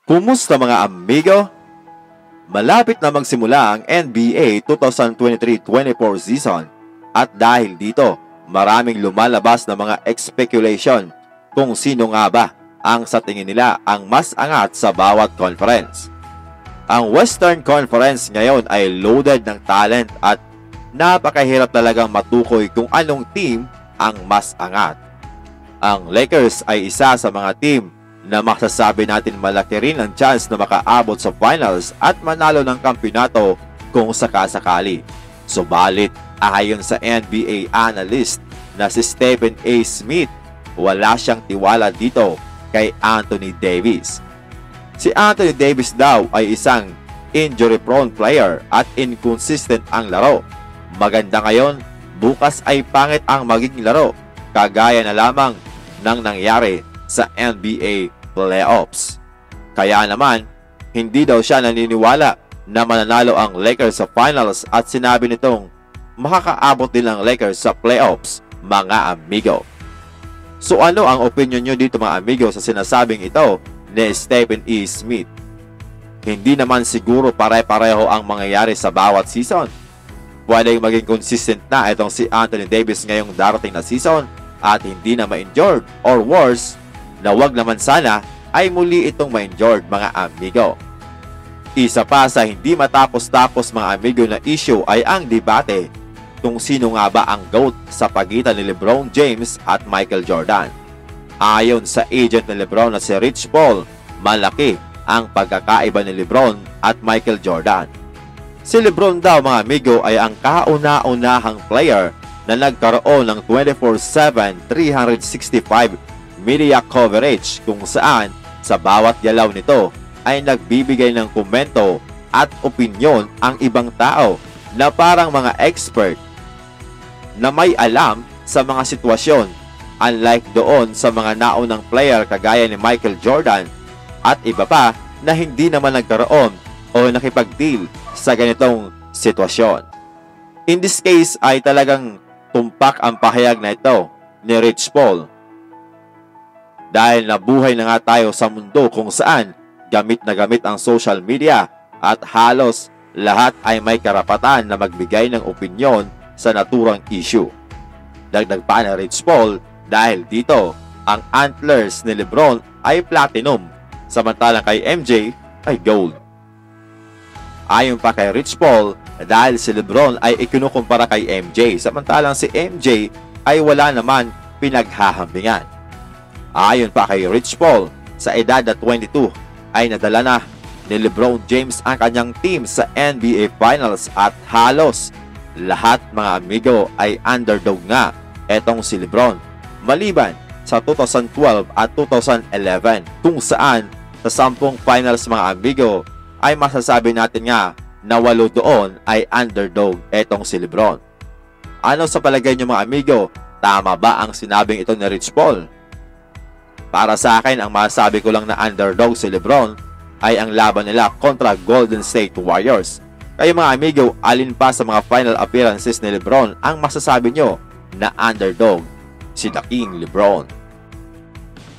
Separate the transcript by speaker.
Speaker 1: Kumusta mga amigo? Malapit na magsimula ang NBA 2023-24 season at dahil dito, maraming lumalabas na mga speculation kung sino nga ba ang sa tingin nila ang mas angat sa bawat conference. Ang Western Conference ngayon ay loaded ng talent at napakahirap talagang matukoy kung anong team ang mas angat. Ang Lakers ay isa sa mga team na masasabi natin malaki rin ang chance na makaabot sa finals at manalo ng kampeonato kung sakasakali. Subalit, ayon sa NBA analyst na si Stephen A. Smith, wala siyang tiwala dito kay Anthony Davis. Si Anthony Davis daw ay isang injury-prone player at inconsistent ang laro. Maganda ngayon, bukas ay pangit ang magiging laro, kagaya na lamang ng nangyari sa NBA playoffs. Kaya naman, hindi daw siya naniniwala na mananalo ang Lakers sa finals at sinabi nitong makakaabot din ang Lakers sa playoffs, mga amigo. So ano ang opinion nyo dito mga amigo sa sinasabing ito ni Stephen E. Smith? Hindi naman siguro pare-pareho ang mangyayari sa bawat season. Pwedeng maging consistent na itong si Anthony Davis ngayong darating na season at hindi na ma-injured, or worse, na wag naman sana ay muli itong ma-injured mga amigo. Isa pa sa hindi matapos-tapos mga amigo na issue ay ang debate kung sino nga ba ang GOAT sa pagitan ni LeBron James at Michael Jordan. Ayon sa agent ni LeBron na si Rich Paul, malaki ang pagkakaiba ni LeBron at Michael Jordan. Si LeBron daw mga amigo ay ang kauna-unahang player na nagkaroon ng 24/7 365 media coverage kung saan sa bawat galaw nito ay nagbibigay ng komento at opinyon ang ibang tao na parang mga expert na may alam sa mga sitwasyon, unlike doon sa mga naunang player kagaya ni Michael Jordan at iba pa na hindi naman nagkaroon o nakipag-deal sa ganitong sitwasyon. In this case ay talagang tumpak ang pahayag na ito ni Rich Paul. Dahil nabuhay na nga tayo sa mundo kung saan gamit na gamit ang social media at halos lahat ay may karapatan na magbigay ng opinyon sa naturang issue. Dagdag pa na Rich Paul, dahil dito ang antlers ni LeBron ay platinum samantalang kay MJ ay gold. Ayon pa kay Rich Paul, dahil si LeBron ay ikinukumpara kay MJ samantalang si MJ ay wala naman pinaghahambingan. Ayon pa kay Rich Paul, sa edad na 22 ay nadala na ni LeBron James ang kanyang team sa NBA Finals at halos lahat mga amigo ay underdog nga etong si LeBron. Maliban sa 2012 at 2011 kung saan sa 10 finals mga amigo ay masasabi natin nga na 8 doon ay underdog etong si LeBron. Ano sa palagay nyo mga amigo? Tama ba ang sinabing ito ni Rich Paul? Para sa akin, ang masasabi ko lang na underdog si LeBron ay ang laban nila kontra Golden State Warriors. Kayo mga amigo, alin pa sa mga final appearances ni LeBron ang masasabi nyo na underdog si The King LeBron?